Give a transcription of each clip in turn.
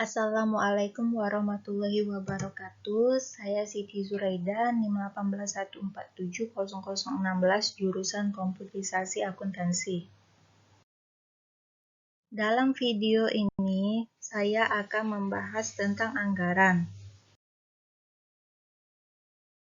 Assalamualaikum warahmatullahi wabarakatuh. Saya Siti Zuraida, NIM 181470016, jurusan Komputerisasi Akuntansi. Dalam video ini, saya akan membahas tentang anggaran.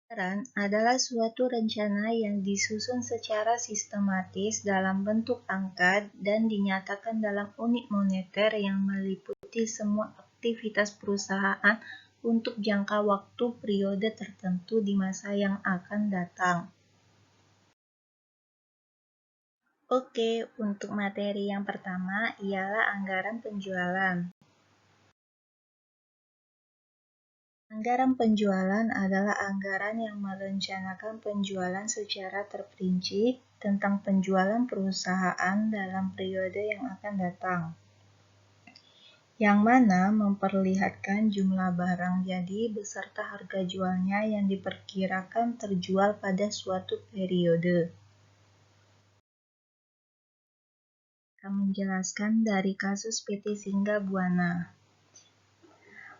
Anggaran adalah suatu rencana yang disusun secara sistematis dalam bentuk angka dan dinyatakan dalam unit moneter yang meliputi semua aktivitas perusahaan untuk jangka waktu periode tertentu di masa yang akan datang. Oke, untuk materi yang pertama ialah anggaran penjualan. Anggaran penjualan adalah anggaran yang merencanakan penjualan secara terperinci tentang penjualan perusahaan dalam periode yang akan datang, yang mana memperlihatkan jumlah barang jadi beserta harga jualnya yang diperkirakan terjual pada suatu periode. Akan menjelaskan dari kasus PT Singa Buana.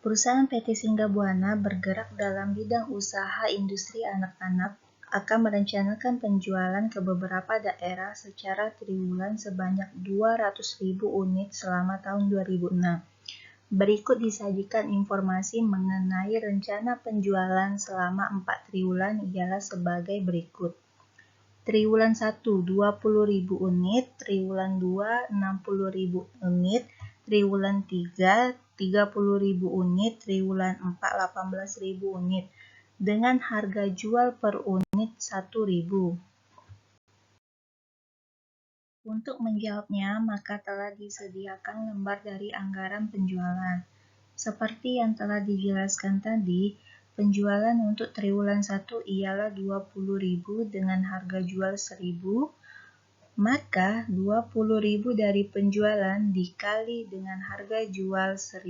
Perusahaan PT Singa Buana bergerak dalam bidang usaha industri anak-anak, akan merencanakan penjualan ke beberapa daerah secara triwulan sebanyak 200.000 unit selama tahun 2006. Berikut disajikan informasi mengenai rencana penjualan selama 4 triwulan ialah sebagai berikut. Triwulan 1, 20.000 unit, triwulan 2, 60.000 unit, triwulan 3, 30.000 unit, triwulan 4, 18.000 unit, dengan harga jual per unit 1.000. Untuk menjawabnya, maka telah disediakan lembar dari anggaran penjualan. Seperti yang telah dijelaskan tadi, penjualan untuk triwulan 1 ialah 20.000 dengan harga jual 1.000, maka 20.000 dari penjualan dikali dengan harga jual 1.000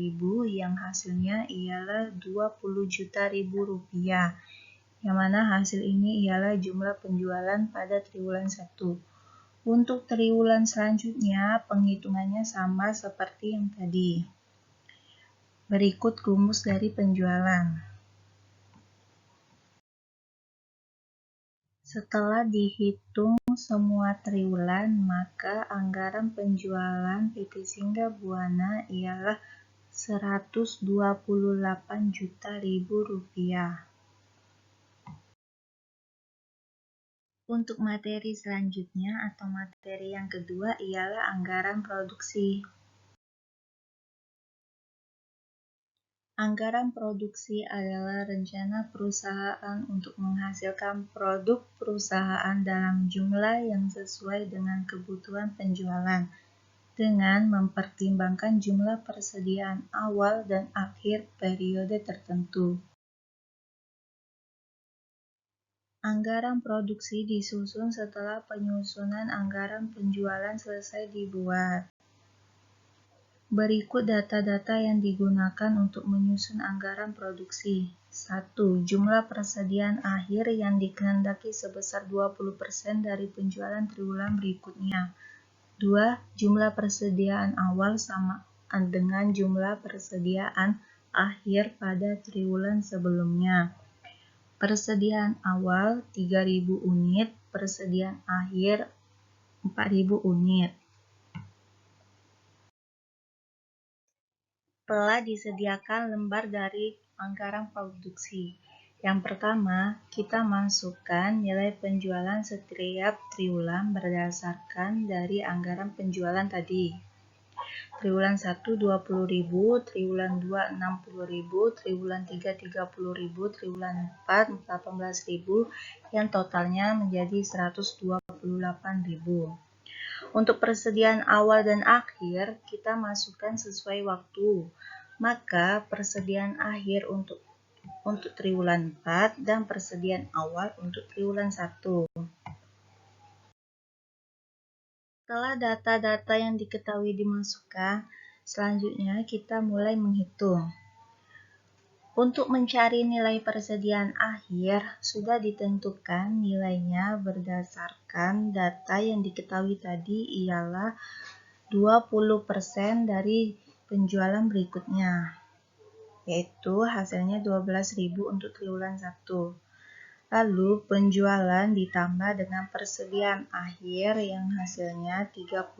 yang hasilnya ialah 20 juta rupiah, yang mana hasil ini ialah jumlah penjualan pada triwulan 1. Untuk triwulan selanjutnya, penghitungannya sama seperti yang tadi. Berikut rumus dari penjualan. Setelah dihitung semua triwulan, maka anggaran penjualan PT Singa Buana ialah 128 juta rupiah. Untuk materi selanjutnya atau materi yang kedua ialah anggaran produksi. Anggaran produksi adalah rencana perusahaan untuk menghasilkan produk perusahaan dalam jumlah yang sesuai dengan kebutuhan penjualan, dengan mempertimbangkan jumlah persediaan awal dan akhir periode tertentu. Anggaran produksi disusun setelah penyusunan anggaran penjualan selesai dibuat. Berikut data-data yang digunakan untuk menyusun anggaran produksi. 1. Jumlah persediaan akhir yang dikehendaki sebesar 20% dari penjualan triwulan berikutnya. 2. Jumlah persediaan awal sama dengan jumlah persediaan akhir pada triwulan sebelumnya. Persediaan awal 3.000 unit, persediaan akhir 4.000 unit. Telah disediakan lembar dari anggaran produksi. Yang pertama, kita masukkan nilai penjualan setiap triwulan berdasarkan dari anggaran penjualan tadi. Triwulan 1 20.000, triwulan 2 60.000, triwulan 3 30.000, triwulan 4 18.000, yang totalnya menjadi 128.000. Untuk persediaan awal dan akhir, kita masukkan sesuai waktu. Maka persediaan akhir untuk triwulan 4 dan persediaan awal untuk triwulan 1. Setelah data-data yang diketahui dimasukkan, selanjutnya kita mulai menghitung. Untuk mencari nilai persediaan akhir, sudah ditentukan nilainya berdasarkan data yang diketahui tadi ialah 20% dari penjualan berikutnya, yaitu hasilnya 12.000 untuk triwulan 1. Lalu penjualan ditambah dengan persediaan akhir yang hasilnya 32.000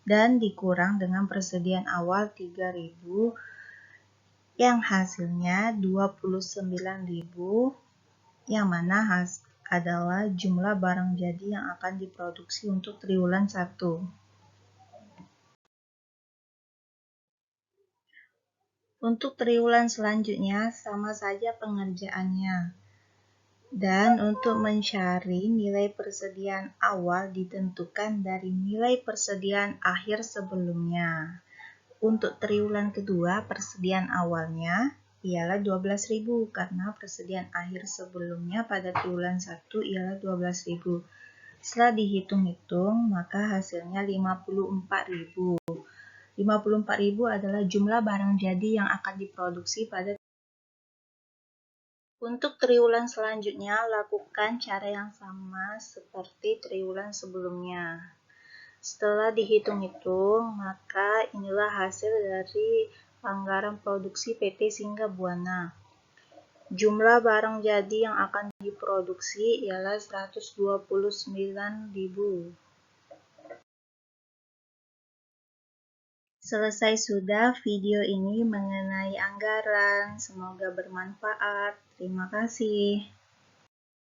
dan dikurang dengan persediaan awal 3.000 yang hasilnya 29.000, yang mana adalah jumlah barang jadi yang akan diproduksi untuk triwulan 1. Untuk triwulan selanjutnya sama saja pengerjaannya. Dan untuk mencari nilai persediaan awal ditentukan dari nilai persediaan akhir sebelumnya. Untuk triwulan kedua, persediaan awalnya ialah 12.000 karena persediaan akhir sebelumnya pada triwulan 1 ialah 12.000. Setelah dihitung-hitung, maka hasilnya 54.000. 54.000 adalah jumlah barang jadi yang akan diproduksi pada. Untuk triwulan selanjutnya, lakukan cara yang sama seperti triwulan sebelumnya. Setelah dihitung-hitung, maka inilah hasil dari anggaran produksi PT Singgah Buana. Jumlah barang jadi yang akan diproduksi ialah 129.000. Selesai sudah video ini mengenai anggaran. Semoga bermanfaat. Terima kasih.